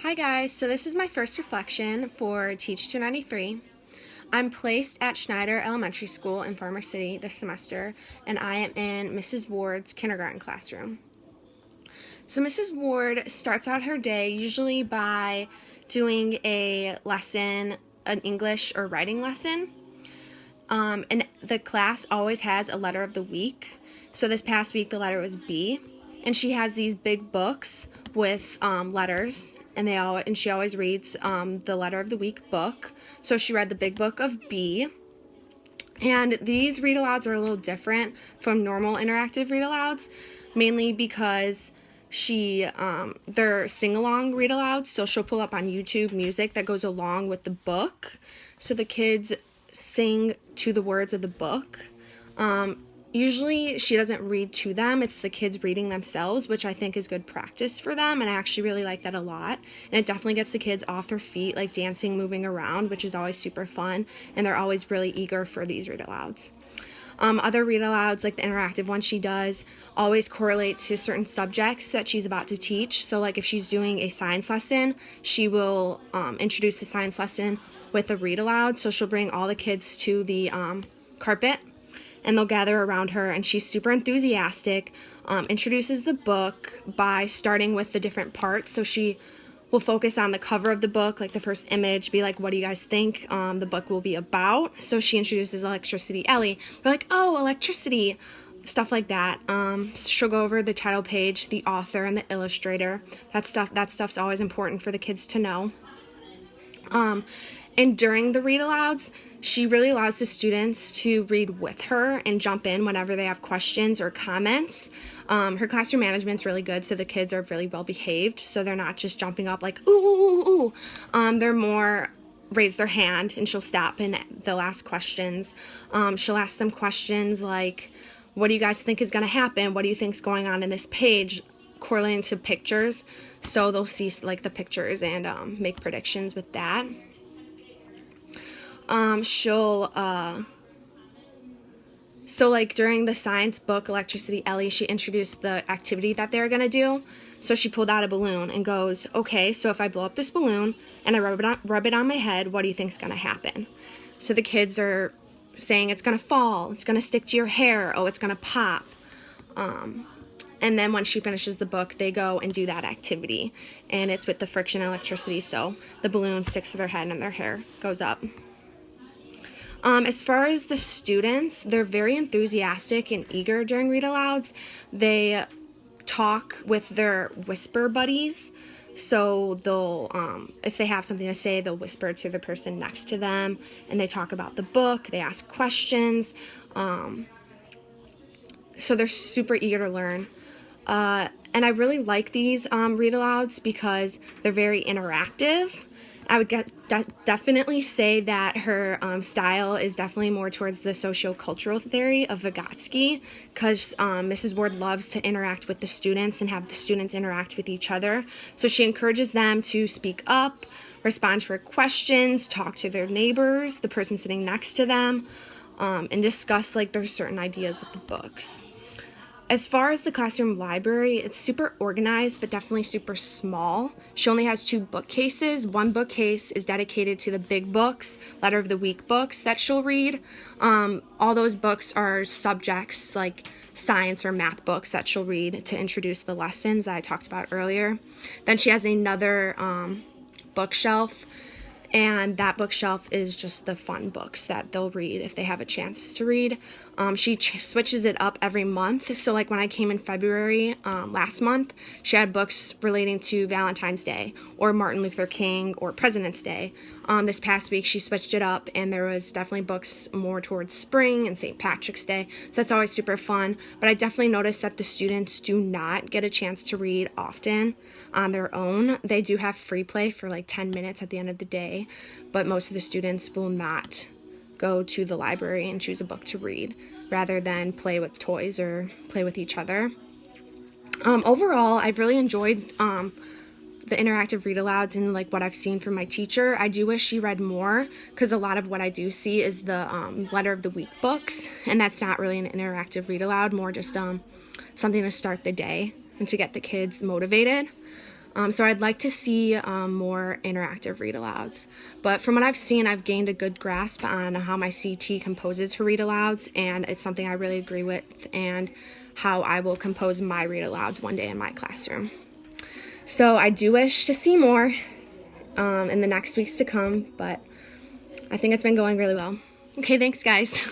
Hi guys, so this is my first reflection for Teach 293. I'm placed at Schneider Elementary School in Farmer City this semester, and I am in Mrs. Ward's kindergarten classroom. So Mrs. Ward starts out her day usually by doing a lesson, an English or writing lesson. And the class always has a letter of the week. So this past week the letter was B, and she has these big books with letters, and she always reads the letter of the week book. So she read the big book of B, and these read alouds are a little different from normal interactive read alouds, mainly because they're sing-along read alouds. So she'll pull up on YouTube music that goes along with the book, so the kids sing to the words of the book. Usually she doesn't read to them, it's the kids reading themselves, which I think is good practice for them, and I actually really like that a lot. And it definitely gets the kids off their feet, like dancing, moving around, which is always super fun, and they're always really eager for these read alouds. Other read alouds, like the interactive one she does, always correlate to certain subjects that she's about to teach. So like if she's doing a science lesson, she will introduce the science lesson with a read aloud. So she'll bring all the kids to the carpet, and they'll gather around her, and she's super enthusiastic, introduces the book by starting with the different parts. So she will focus on the cover of the book, like the first image, be like, what do you guys think the book will be about? So she introduces Electricity Ellie. They're like, oh, electricity, stuff like that. She'll go over the title page, the author, and the illustrator. That stuff's always important for the kids to know. And during the read alouds, she really allows the students to read with her and jump in whenever they have questions or comments. Her classroom management's really good, so the kids are really well behaved, so they're not just jumping up like, ooh, ooh, ooh, ooh. They're more raise their hand, and she'll stop and they'll ask questions. She'll ask them questions like, what do you guys think is going to happen? What do you think's going on in this page? Correlating to pictures, so they'll see like the pictures and make predictions with that. So like during the science book, Electricity Ellie, she introduced the activity that they were going to do. So she pulled out a balloon and goes, okay, so if I blow up this balloon and I rub it on my head, what do you think's going to happen? So the kids are saying it's going to fall, it's going to stick to your hair, oh, it's going to pop. And then when she finishes the book, they go and do that activity. And it's with the friction and electricity, so the balloon sticks to their head and their hair goes up. As far as the students, they're very enthusiastic and eager during read alouds. They talk with their whisper buddies. So they'll, if they have something to say, they'll whisper to the person next to them, and they talk about the book, they ask questions. So they're super eager to learn. And I really like these read alouds because they're very interactive. I would definitely say that her style is definitely more towards the socio-cultural theory of Vygotsky, because Mrs. Ward loves to interact with the students and have the students interact with each other. So she encourages them to speak up, respond to her questions, talk to their neighbors, the person sitting next to them, and discuss like their certain ideas with the books. As far as the classroom library, it's super organized, but definitely super small. She only has 2 bookcases. One bookcase is dedicated to the big books, letter of the week books that she'll read. All those books are subjects like science or math books that she'll read to introduce the lessons that I talked about earlier. Then she has another bookshelf, and that bookshelf is just the fun books that they'll read if they have a chance to read. She switches it up every month. So like when I came in February last month, she had books relating to Valentine's Day or Martin Luther King or President's Day. This past week she switched it up, and there was definitely books more towards spring and St. Patrick's Day. So that's always super fun. But I definitely noticed that the students do not get a chance to read often on their own. They do have free play for like 10 minutes at the end of the day, but most of the students will not go to the library and choose a book to read rather than play with toys or play with each other. Overall, I've really enjoyed the interactive read alouds and like what I've seen from my teacher. I do wish she read more, because a lot of what I do see is the letter of the week books, and that's not really an interactive read aloud, more just something to start the day and to get the kids motivated. So I'd like to see more interactive read-alouds. But from what I've seen, I've gained a good grasp on how my CT composes her read-alouds, and it's something I really agree with, and how I will compose my read-alouds one day in my classroom. So I do wish to see more in the next weeks to come, but I think it's been going really well. Okay, thanks guys.